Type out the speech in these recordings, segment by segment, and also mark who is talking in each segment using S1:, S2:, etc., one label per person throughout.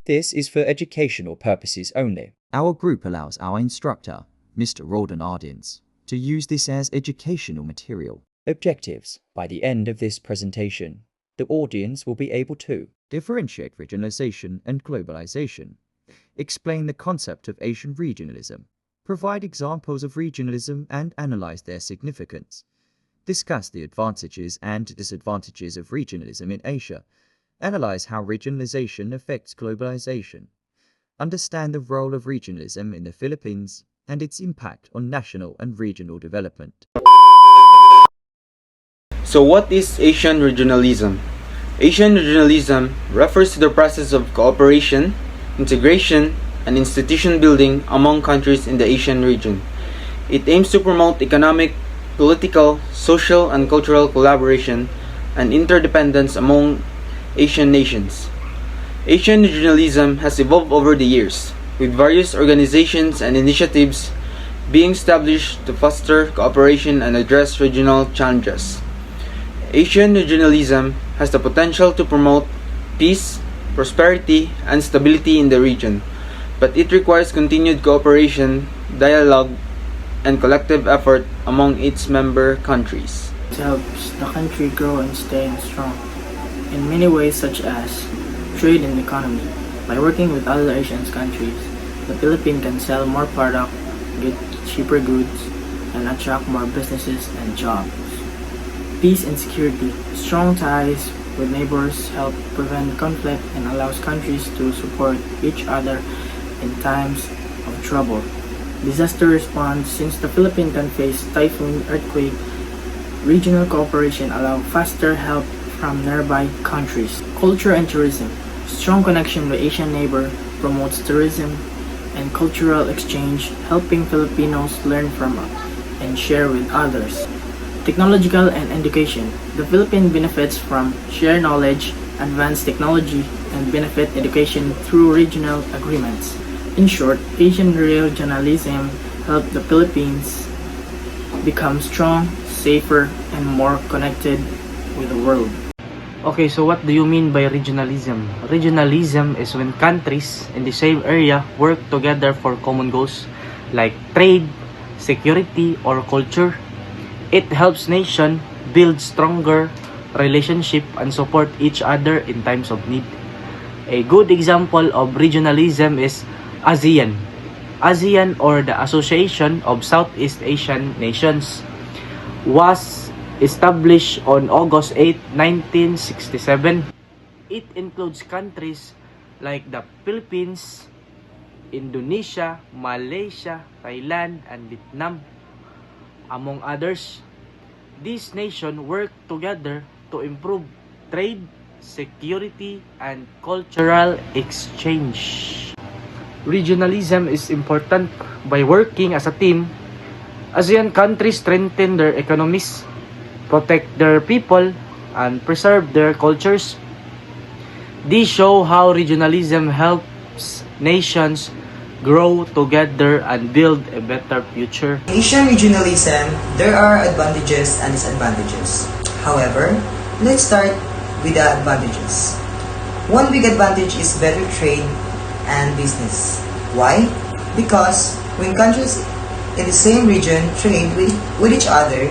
S1: This is for educational purposes only.
S2: Our group allows our instructor, Mr. Roldan Ardens, to use this as educational material.
S1: Objectives. By the end of this presentation, the audience will be able to
S2: differentiate regionalization and globalization, explain the concept of Asian regionalism, provide examples of regionalism and analyze their significance, discuss the advantages and disadvantages of regionalism in Asia, analyze how regionalization affects globalization, understand the role of regionalism in the Philippines and its impact on national and regional development.
S3: So what is Asian regionalism? Asian regionalism refers to the process of cooperation, integration, and institution building among countries in the Asian region. It aims to promote economic, political, social, and cultural collaboration and interdependence among Asian nations. Asian regionalism has evolved over the years, with various organizations and initiatives being established to foster cooperation and address regional challenges. Asian regionalism has the potential to promote peace, prosperity, and stability in the region, but it requires continued cooperation, dialogue, and collective effort among its member countries.
S4: It helps the country grow and stay strong in many ways, such as trade and economy. By working with other Asian countries, the Philippines can sell more product, get cheaper goods, and attract more businesses and jobs. Peace and security. Strong ties with neighbors help prevent conflict and allows countries to support each other in times of trouble. Disaster response. Since the Philippines can face typhoon, earthquake, regional cooperation allow faster help from nearby countries. Culture and tourism. Strong connection with Asian neighbor promotes tourism and cultural exchange, helping Filipinos learn from and share with others. Technological and education. The Philippines benefits from shared knowledge, advanced technology, and benefit education through regional agreements. In short, Asian regionalism helped the Philippines become strong, safer, and more connected with the world.
S5: Okay, so what do you mean by regionalism? Regionalism is when countries in the same area work together for common goals like trade, security, or culture. It helps nations build stronger relationship and support each other in times of need. A good example of regionalism is ASEAN. ASEAN, or the Association of Southeast Asian Nations, was established on August 8, 1967. It includes countries like the Philippines, Indonesia, Malaysia, Thailand, and Vietnam, among others. These nations work together to improve trade, security, and cultural exchange. Regionalism is important. By working as a team, ASEAN countries strengthen their economies, protect their people, and preserve their cultures. These show how regionalism helps nations grow together and build a better future.
S6: Asian regionalism, there are advantages and disadvantages. However, let's start with the advantages. One big advantage is better trade and business. Why? Because when countries in the same region trade with each other,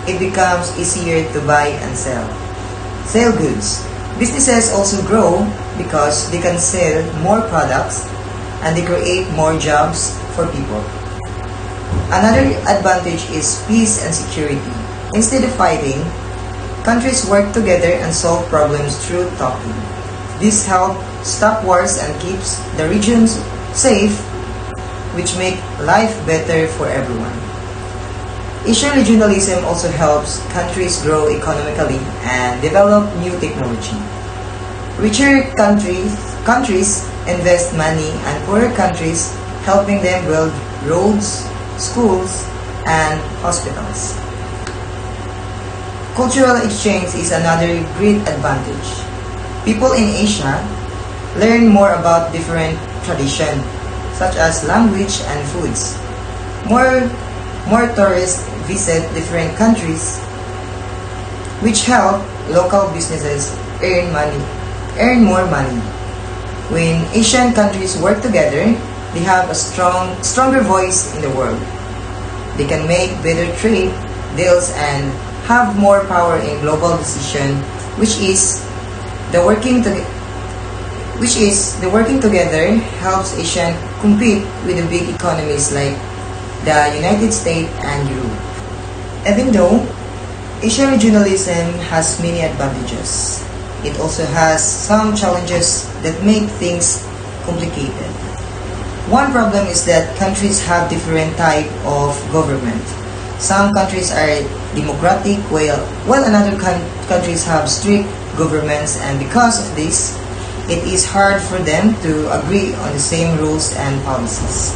S6: it becomes easier to buy and sell goods. Businesses also grow because they can sell more products and they create more jobs for people. Another advantage is peace and security. Instead of fighting, countries work together and solve problems through talking. This helps stop wars and keeps the regions safe, which make life better for everyone. Asian regionalism also helps countries grow economically and develop new technology. Richer countries invest money and poorer countries helping them build roads, schools, and hospitals. Cultural exchange is another great advantage. People in Asia learn more about different traditions, such as language and foods. More tourists visit different countries, which help local businesses earn more money. When Asian countries work together, they have a stronger voice in the world. They can make better trade deals and have more power in global decision, which is the working together helps Asia compete with the big economies like the United States and Europe. Even though Asian regionalism has many advantages, it also has some challenges that make things complicated. One problem is that countries have different type of government. Some countries are democratic while another countries have strict governments, and because of this, it is hard for them to agree on the same rules and policies.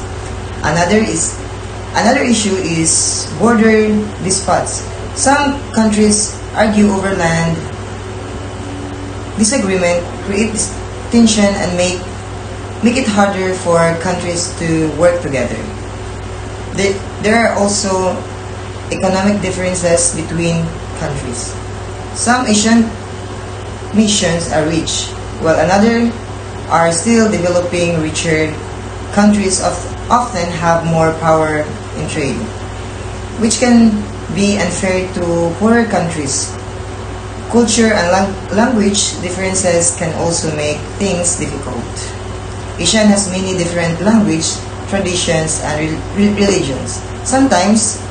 S6: Another issue is border disputes. Some countries argue over land. Disagreement creates tension and make it harder for countries to work together. There are also economic differences between countries. Some Asian nations are rich, while others are still developing. Richer countries often have more power in trade, which can be unfair to poorer countries. Culture and language differences can also make things difficult. Asia has many different language, traditions, and religions. Sometimes,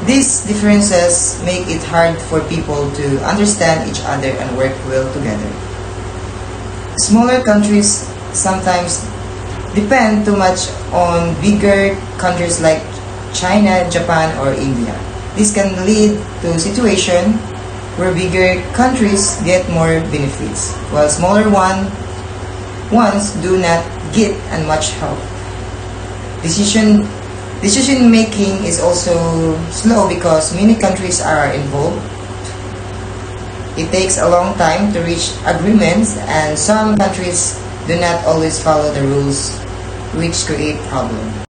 S6: these differences make it hard for people to understand each other and work well together. Smaller countries sometimes depend too much on bigger countries like China, Japan, or India. This can lead to a situation where bigger countries get more benefits, while smaller ones do not get as much help. Decision making is also slow because many countries are involved. It takes a long time to reach agreements, and some countries do not always follow the rules, which create problems.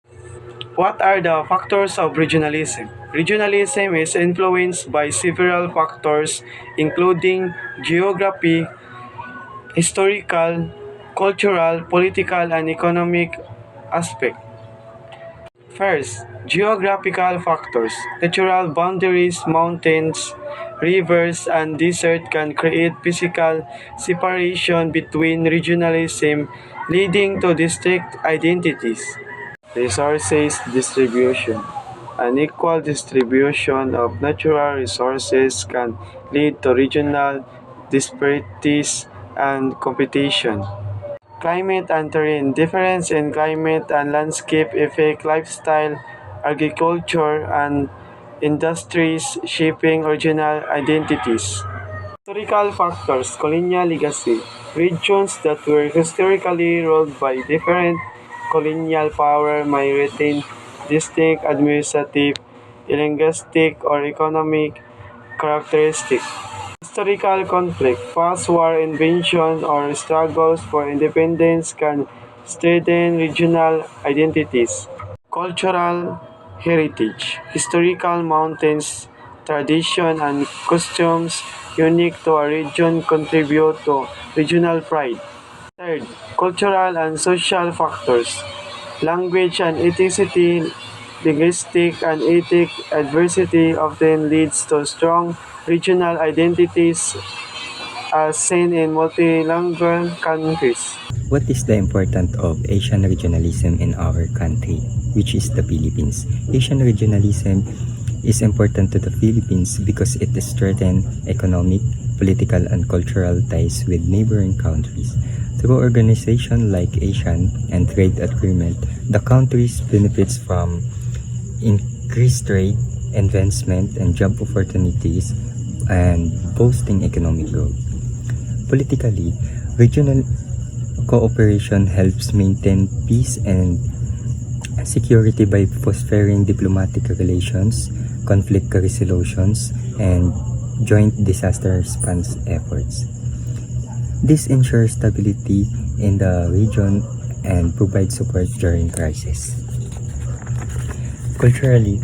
S7: What are the factors of regionalism? Regionalism is influenced by several factors including geography, historical, cultural, political, and economic aspects. First, geographical factors. Natural boundaries, mountains, rivers, and desert can create physical separation between regionalism, leading to distinct identities. Resources distribution. Unequal distribution of natural resources can lead to regional disparities and competition. Climate and terrain. Difference in climate and landscape affect lifestyle, agriculture, and industries, shaping regional identities. Historical factors. Colonial legacy. Regions that were historically ruled by different colonial power may retain distinct administrative, linguistic, or economic characteristics. Historical conflict, past war invasion, or struggles for independence can strengthen regional identities. Cultural heritage, historical mountains, tradition, and costumes unique to a region contribute to regional pride. Third, cultural and social factors. Language and ethnicity, linguistic and ethnic diversity often leads to strong regional identities as seen in multilingual countries.
S8: What is the importance of Asian regionalism in our country, which is the Philippines? Asian regionalism is important to the Philippines because it strengthens economic, political, and cultural ties with neighboring countries. Through organizations like ASEAN and trade agreement, the countries benefits from increased trade, advancement, and job opportunities, and boosting economic growth. Politically, regional cooperation helps maintain peace and security by fostering diplomatic relations, conflict resolutions, and joint disaster response efforts. This ensures stability in the region and provides support during crisis. Culturally,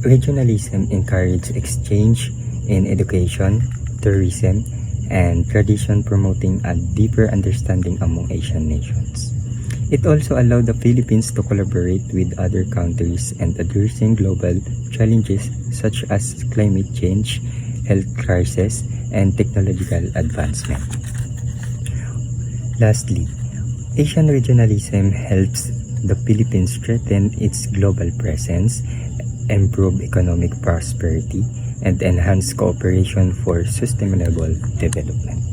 S8: regionalism encourages exchange in education, tourism, and tradition, promoting a deeper understanding among Asian nations. It also allowed the Philippines to collaborate with other countries and addressing global challenges such as climate change, health crisis, and technological advancement. Lastly, Asian regionalism helps the Philippines strengthen its global presence, improve economic prosperity, and enhance cooperation for sustainable development.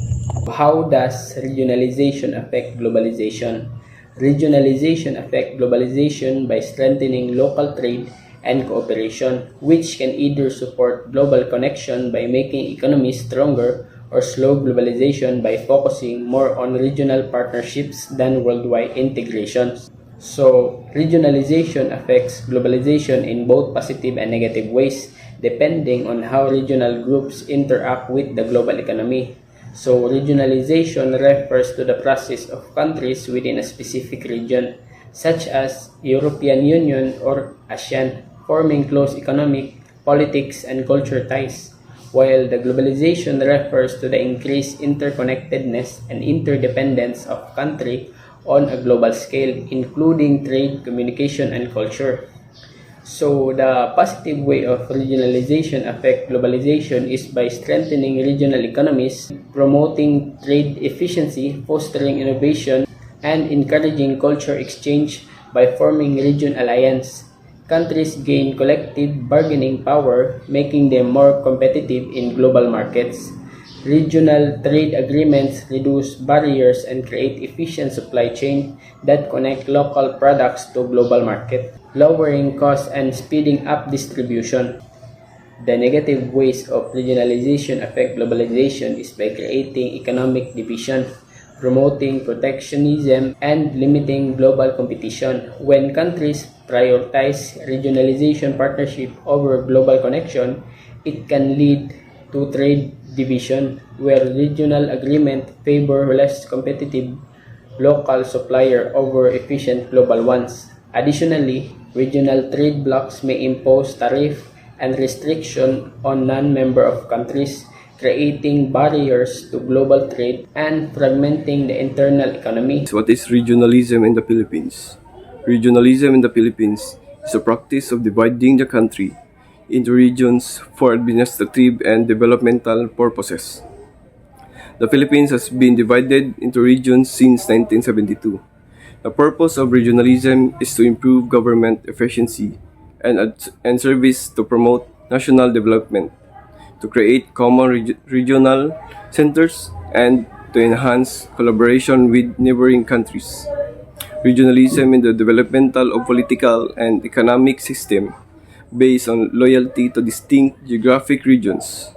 S9: How does regionalization affect globalization? Regionalization affects globalization by strengthening local trade and cooperation, which can either support global connection by making economies stronger or slow globalization by focusing more on regional partnerships than worldwide integration. So, regionalization affects globalization in both positive and negative ways, depending on how regional groups interact with the global economy. So, regionalization refers to the process of countries within a specific region, such as European Union or ASEAN, forming close economic, politics, and culture ties, while the globalization refers to the increased interconnectedness and interdependence of country on a global scale, including trade, communication, and culture. So the positive way of regionalization affect globalization is by strengthening regional economies, promoting trade efficiency, fostering innovation, and encouraging culture exchange by forming region alliance. Countries gain collective bargaining power, making them more competitive in global markets. Regional trade agreements reduce barriers and create efficient supply chain that connect local products to global market, lowering costs and speeding up distribution. The negative ways of regionalization affect globalization is by creating economic division, promoting protectionism, and limiting global competition. When countries prioritize regionalization partnership over global connection, it can lead to trade division, where regional agreement favor less competitive local supplier over efficient global ones. Additionally, regional trade blocs may impose tariff and restriction on non-member of countries, creating barriers to global trade and fragmenting the internal economy.
S10: What is regionalism in the Philippines? Regionalism in the Philippines is a practice of dividing the country into regions for administrative and developmental purposes. The Philippines has been divided into regions since 1972. The purpose of regionalism is to improve government efficiency and service to promote national development, to create common regional centers, and to enhance collaboration with neighboring countries. Regionalism in the developmental of political and economic system based on loyalty to distinct geographic regions.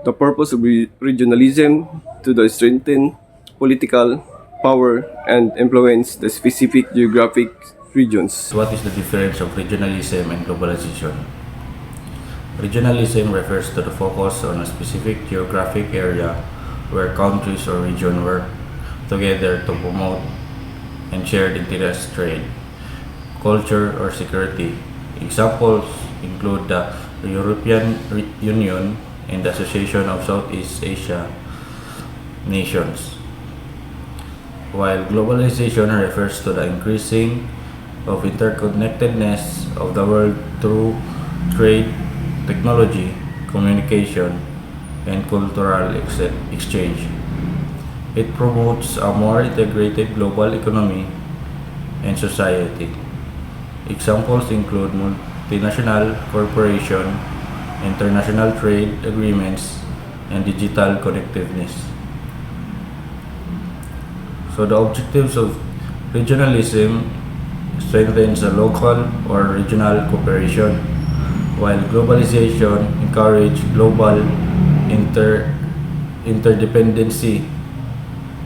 S10: The purpose of regionalism to the strengthen political power and influence the specific geographic regions.
S11: What is the difference of regionalism and globalization? Regionalism refers to the focus on a specific geographic area where countries or regions work together to promote and shared interest trade, culture, or security. Examples include the European Union and the Association of Southeast Asia Nations, while globalization refers to the increasing of interconnectedness of the world through trade, technology, communication, and cultural exchange. It promotes a more integrated global economy and society. Examples include multinational corporation, international trade agreements, and digital connectiveness. So the objectives of regionalism strengthens a local or regional cooperation, while globalization encourages global interdependency,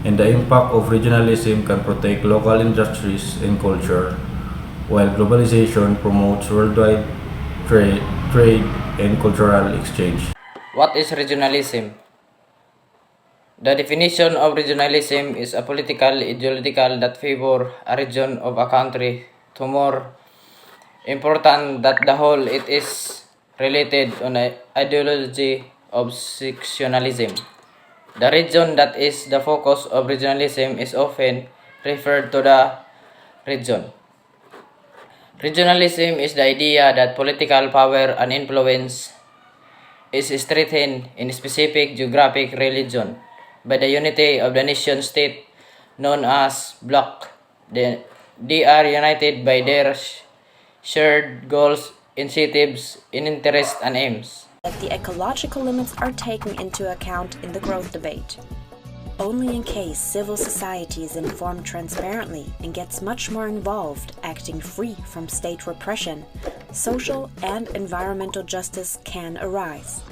S11: and the impact of regionalism can protect local industries and culture, while globalization promotes worldwide trade and cultural exchange.
S12: What is regionalism? The definition of regionalism is a political ideological that favor a region of a country to more important that the whole. It is related on an ideology of sectionalism. The region that is the focus of regionalism is often referred to the region. Regionalism is the idea that political power and influence is strengthened in a specific geographic region by the unity of the nation state known as bloc. They are united by their shared goals, incentives, interests, and aims.
S13: That the ecological limits are taken into account in the growth debate. Only in case civil society is informed transparently and gets much more involved, acting free from state repression, social and environmental justice can arise.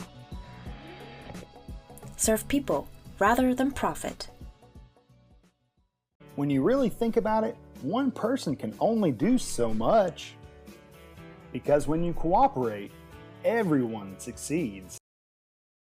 S13: Serve people rather than profit.
S14: When you really think about it, one person can only do so much. Because when you cooperate, everyone succeeds.